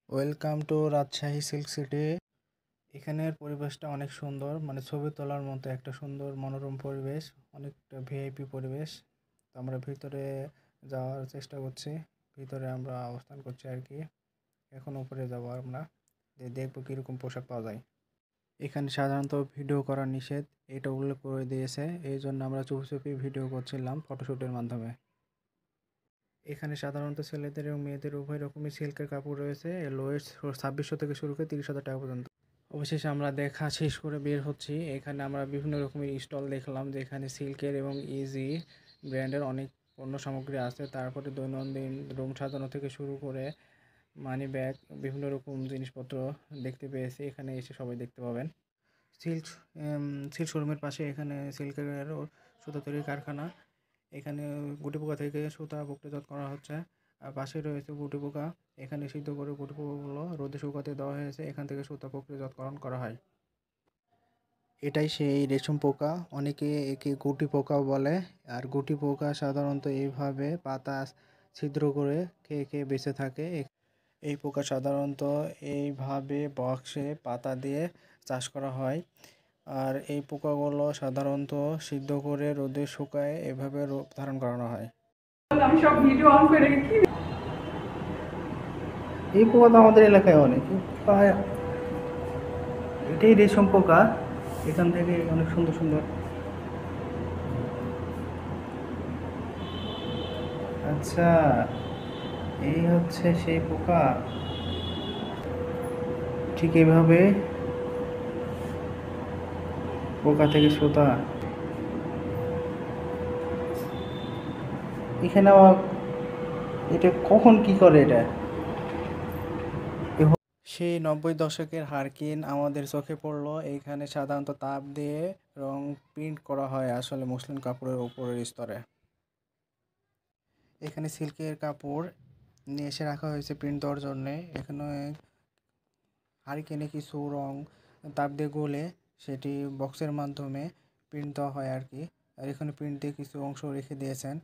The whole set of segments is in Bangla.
Welcome to Rajshahi silk city. এখানের পরিবেশটা অনেক সুন্দর, মানে ছবি তোলার মতো একটা সুন্দর মনোরম পরিবেশ, অনেকটা ভিআইপি পরিবেশ। তো আমরা ভিতরে যাওয়ার চেষ্টা করছি, ভিতরে আমরা অবস্থান করছি আর কি। এখন উপরে যাবো আমরা, দেখবো কীরকম পোশাক পাওয়া যায়। এখানে সাধারণত ভিডিও করা নিষেধ, এটা উল্লেখ করে দিয়েছে, এই জন্য আমরা চুপি চুপি ভিডিও করছিলাম ফটোশ্যুটের মাধ্যমে। এখানে সাধারণত ছেলেদের এবং মেয়েদের উভয় রকমের সিল্কের কাপড় রয়েছে, লোয়েস্ট 2600 থেকে শুরু করে 30,000 টাকা পর্যন্ত। অবশেষে আমরা দেখা শেষ করে বের হচ্ছি। এখানে আমরা বিভিন্ন রকমের স্টল দেখলাম, যেখানে সিল্কের এবং ইজি ব্র্যান্ডের অনেক পণ্য সামগ্রী আছে। তারপরে দৈনন্দিন রুম সাজানো থেকে শুরু করে মানি ব্যাগ, বিভিন্ন রকম জিনিসপত্র দেখতে পেয়েছি। এখানে এসে সবাই দেখতে পাবেন। সিল্ক সিল্ক শোরুমের পাশে এখানে সিল্কের সুতা তৈরির কারখানা। এখানে গুটি পোকা থেকে সুতা প্রক্রিয়াজাত করা হচ্ছে। আর পাশে রয়েছে গুটি পোকা, এখানে সিদ্ধ করে গুটি পোকাগুলো রোদে শুকাতে দেওয়া হয়েছে, এখান থেকে সুতা প্রক্রিয়াজাতকরণ করা হয়। এটাই সেই রেশম পোকা, অনেকে একে গুটি পোকাও বলে। আর গুটি পোকা সাধারণত এইভাবে পাতা ছিদ্র করে খেয়ে খেয়ে বেঁচে থাকে। এই পোকা সাধারণত এইভাবে বক্সে পাতা দিয়ে চাষ করা হয়। আর এই পোকাগুলো সাধারণত সিদ্ধ করে রোদে শুকায় এভাবে রূপ ধারণ করানো হয়। আমি সব ভিডিও অন করে রেখেছি। এই পোকা তো আমাদের এলাকায় অনেক, এটাই রেশম পোকা। এখান থেকে অনেক সুন্দর সুন্দর, আচ্ছা এই হচ্ছে সেই পোকা। ঠিক এইভাবে পোকা থেকে সুতা। এখানে আবার এটা কখন কি করে এটা? সেই 90 দশকের হারকিন আমাদের চোখে পড়লো। এইখানে সাধারণত তাপ দিয়ে রং প্রিন্ট করা হয় আসলে মসলিন কাপড়ের উপরের স্তরে। এখানে সিল্কের কাপড় নিয়ে এসে রাখা হয়েছে প্রিন্ট দেওয়ার জন্যে। এখানে হারিকেনে কিছু রং তাপ দিয়ে গলে সেটি বক্সের মাধ্যমে প্রিন্ট দেওয়া হয় আর কি। আর এখানে প্রিন্ট দিয়ে কিছু অংশ রেখে দিয়েছেন।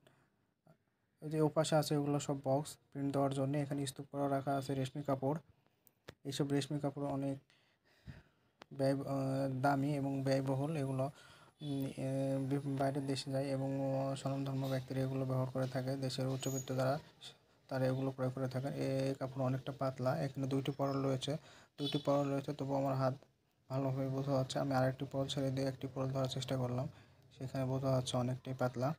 ওই যে ওপাশে আছে ওগুলো সব বক্স প্রিন্ট দেওয়ার জন্য। এখানে স্তূপ করা রাখা আছে রেশমি কাপড়। এইসব রেশমি কাপড় অনেক দামি এবং ব্যয়বহুল। এগুলো বাইরের দেশে যায় এবং স্বনামধন্য ব্যক্তিরা এগুলো ব্যবহার করে থাকে। দেশের উচ্চবিত্ত যারা, তারা এগুলো ক্রয় করে থাকেন। এই কাপড় অনেকটা পাতলা। এখানে দুইটি পরল রয়েছে, তবু আমার হাত ভালোভাবে বোঝা যাচ্ছে। আমি আরেকটি পরল ছেড়ে দিয়ে একটি পরল ধরার চেষ্টা করলাম, সেখানে বোঝা যাচ্ছে অনেকটাই পাতলা।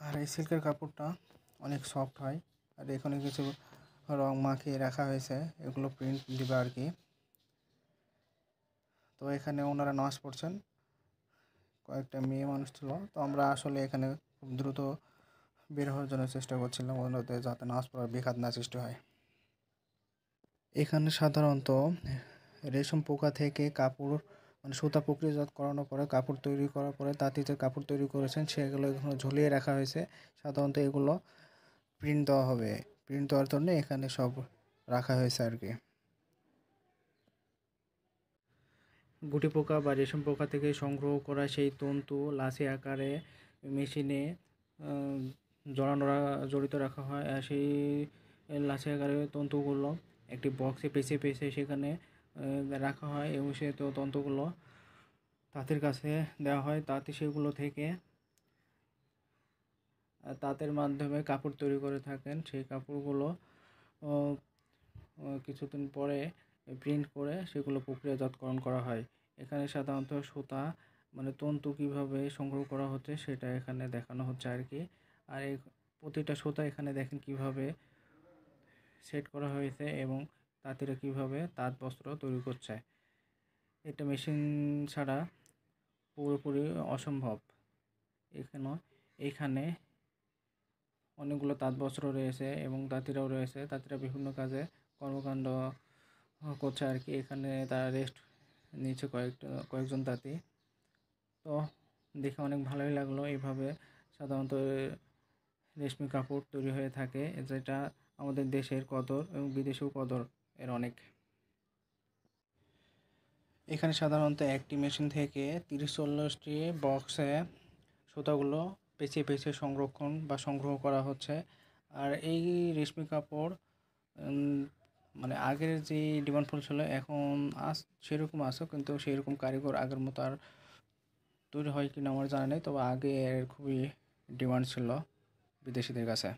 আর এই সিল্কের কাপড়টা অনেক সফট হয়। আর এখানে কিছু রং মাখিয়ে রাখা হয়েছে, এগুলো প্রিন্ট দিবে আর কি। তো এখানে ওনারা নামাজ পড়ছেন, কয়েকটা মেয়ে মানুষ ছিল। তো আমরা আসলে এখানে খুব দ্রুত বের হওয়ার জন্য চেষ্টা করছিলাম, ওনাদের যাতে নামাজ পড়ার বিঘাত না সৃষ্টি হয়। এখানে সাধারণত রেশম পোকা থেকে কাপড়, মানে সুতা প্রক্রিয়াজাত করানোর পরে কাপড় তৈরি করার পরে তাঁতি যে কাপড় তৈরি করেছেন সেগুলো এখানে ঝুলিয়ে রাখা হয়েছে। সাধারণত এগুলো প্রিন্ট দেওয়া হবে, প্রিন্ট দেওয়ার জন্য এখানে সব রাখা হয়েছে আর কি। গুটি পোকা বা রেশম পোকা থেকে সংগ্রহ করা সেই তন্তু লাসি আকারে মেশিনে জড়িত রাখা হয়। আর সেই লাসি আকারে তন্তুগুলো একটি বক্সে পেঁচিয়ে পেঁচিয়ে সেখানে রাখা হয় এবং সে তন্তুগুলো তাঁতের কাছে দেওয়া হয়। তাঁতি সেগুলো থেকে তাঁতের মাধ্যমে কাপড় তৈরি করে থাকেন। সেই কাপড়গুলো কিছুদিন পরে প্রিন্ট করে সেগুলো প্রক্রিয়াজাতকরণ করা হয়। এখানে সাধারণত সুতা, মানে তন্তু কীভাবে সংগ্রহ করা হচ্ছে সেটা এখানে দেখানো হচ্ছে আর কি। আর এই প্রতিটা সুতা এখানে দেখেন কিভাবে সেট করা হয়েছে এবং তাঁতিরা কীভাবে তাঁত বস্ত্র তৈরি করছে। এটা মেশিন ছাড়া পুরোপুরি অসম্ভব। এখানে অনেকগুলো তাঁত বস্ত্র রয়েছে এবং তাঁতিরাও রয়েছে। তাঁতিরা বিভিন্ন কাজে কর্মকাণ্ড করছে আর কি। এখানে তারা রেস্ট নিচ্ছে কয়েকজন তাঁতি। তো দেখে অনেক ভালোই লাগলো। এইভাবে সাধারণত রেশমি কাপড় তৈরি হয়ে থাকে, যেটা আমাদের দেশের কদর এবং বিদেশেও কদর এর অনেক। এখানে সাধারণত একটি মেশিন থেকে 30-40টি বক্সে সুতাগুলো পেঁচিয়ে পেঁচিয়ে সংগ্রহ করা হচ্ছে। আর এই রেশমি কাপড় মানে আগের যে ডিমান্ড ফুল ছিল এখন সেরকম আছে, কিন্তু সেরকম কারিগর আগের মতো আর তৈরি হয় কিনা আমার জানা নেই, তবে আগে এর খুবই ডিমান্ড ছিল বিদেশিদের কাছে।